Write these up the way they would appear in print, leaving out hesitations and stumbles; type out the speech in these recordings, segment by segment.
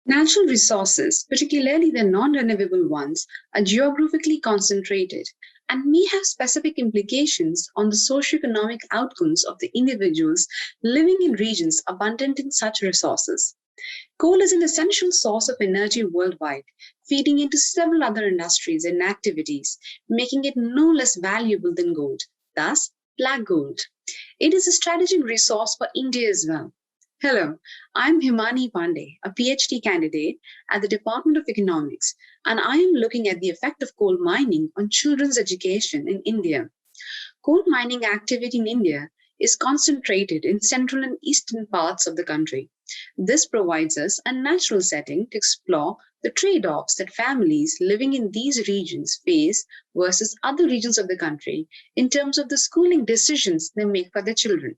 Natural resources, particularly the non-renewable ones, are geographically concentrated and may have specific implications on the socioeconomic outcomes of the individuals living in regions abundant in such resources. Coal is an essential source of energy worldwide, feeding into several other industries and activities, making it no less valuable than gold, thus, black gold. It is a strategic resource for India as well. Hello, I'm Himani Pandey, a PhD candidate at the Department of Economics, and I am looking at the effect of coal mining on children's education in India. Coal mining activity in India is concentrated in central and eastern parts of the country. This provides us a natural setting to explore the trade-offs that families living in these regions face versus other regions of the country in terms of the schooling decisions they make for their children.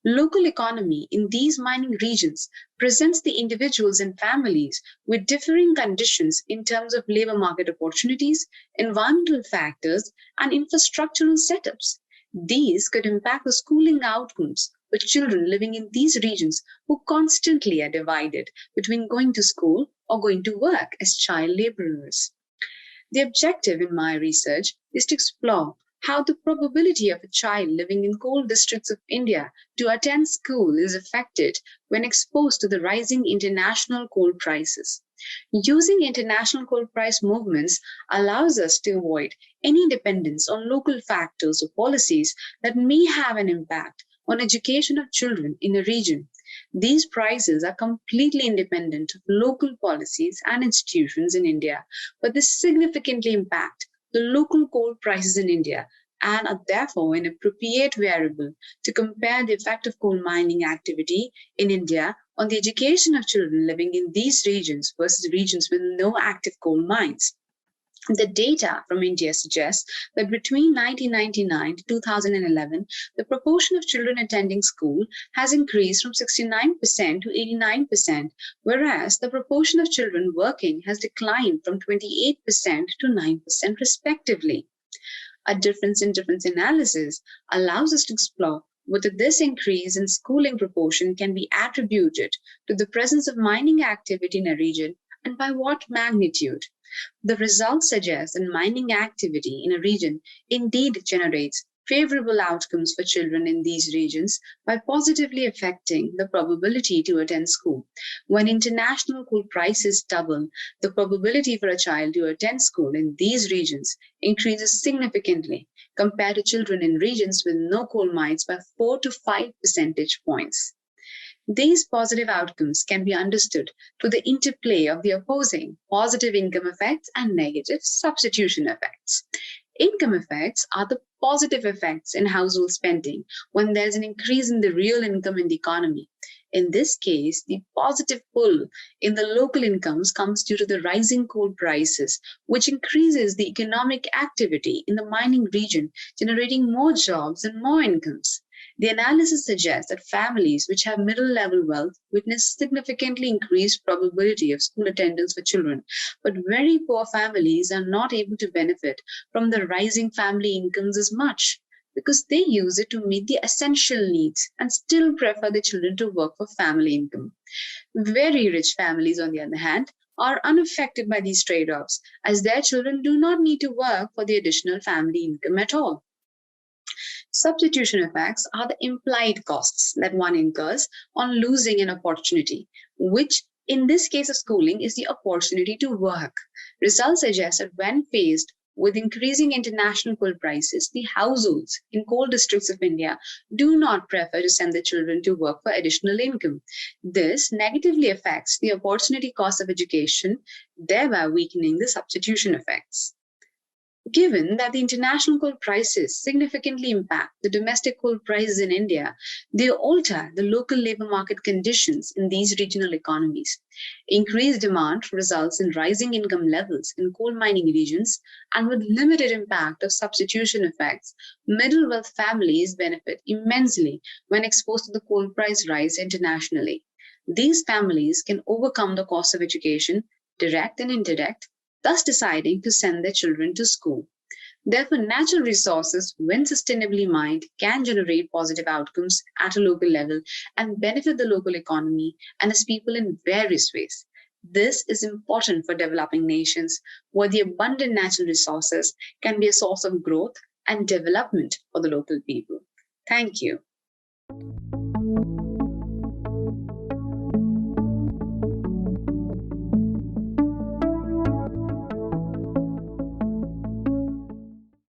Local economy in these mining regions presents the individuals and families with differing conditions in terms of labor market opportunities, environmental factors, and infrastructural setups. These could impact the schooling outcomes for children living in these regions who constantly are divided between going to school or going to work as child laborers. The objective in my research is to explore how the probability of a child living in coal districts of India to attend school is affected when exposed to the rising international coal prices. Using international coal price movements allows us to avoid any dependence on local factors or policies that may have an impact on education of children in a region. These prices are completely independent of local policies and institutions in India, but they significantly impact the local coal prices in India and are therefore an appropriate variable to compare the effect of coal mining activity in India on the education of children living in these regions versus regions with no active coal mines. The data from India suggests that between 1999 to 2011, the proportion of children attending school has increased from 69% to 89%, whereas the proportion of children working has declined from 28% to 9% respectively. A difference in difference analysis allows us to explore whether this increase in schooling proportion can be attributed to the presence of mining activity in a region and by what magnitude. The results suggest that mining activity in a region indeed generates favorable outcomes for children in these regions by positively affecting the probability to attend school. When international coal prices double, the probability for a child to attend school in these regions increases significantly compared to children in regions with no coal mines by 4 to 5 percentage points. These positive outcomes can be understood through the interplay of the opposing positive income effects and negative substitution effects. Income effects are the positive effects in household spending when there's an increase in the real income in the economy. In this case, the positive pull in the local incomes comes due to the rising coal prices, which increases the economic activity in the mining region, generating more jobs and more incomes. The analysis suggests that families which have middle-level wealth witness significantly increased probability of school attendance for children, but very poor families are not able to benefit from the rising family incomes as much because they use it to meet the essential needs and still prefer the children to work for family income. Very rich families, on the other hand, are unaffected by these trade-offs as their children do not need to work for the additional family income at all. Substitution effects are the implied costs that one incurs on losing an opportunity, which in this case of schooling is the opportunity to work. Results suggest that when faced with increasing international coal prices, the households in coal districts of India do not prefer to send their children to work for additional income. This negatively affects the opportunity cost of education, thereby weakening the substitution effects. Given that the international coal prices significantly impact the domestic coal prices in India, they alter the local labor market conditions in these regional economies. Increased demand results in rising income levels in coal mining regions, and with limited impact of substitution effects, middle wealth families benefit immensely when exposed to the coal price rise internationally. These families can overcome the cost of education, direct and indirect, thus deciding to send their children to school. Therefore, natural resources, when sustainably mined, can generate positive outcomes at a local level and benefit the local economy and its people in various ways. This is important for developing nations where the abundant natural resources can be a source of growth and development for the local people. Thank you.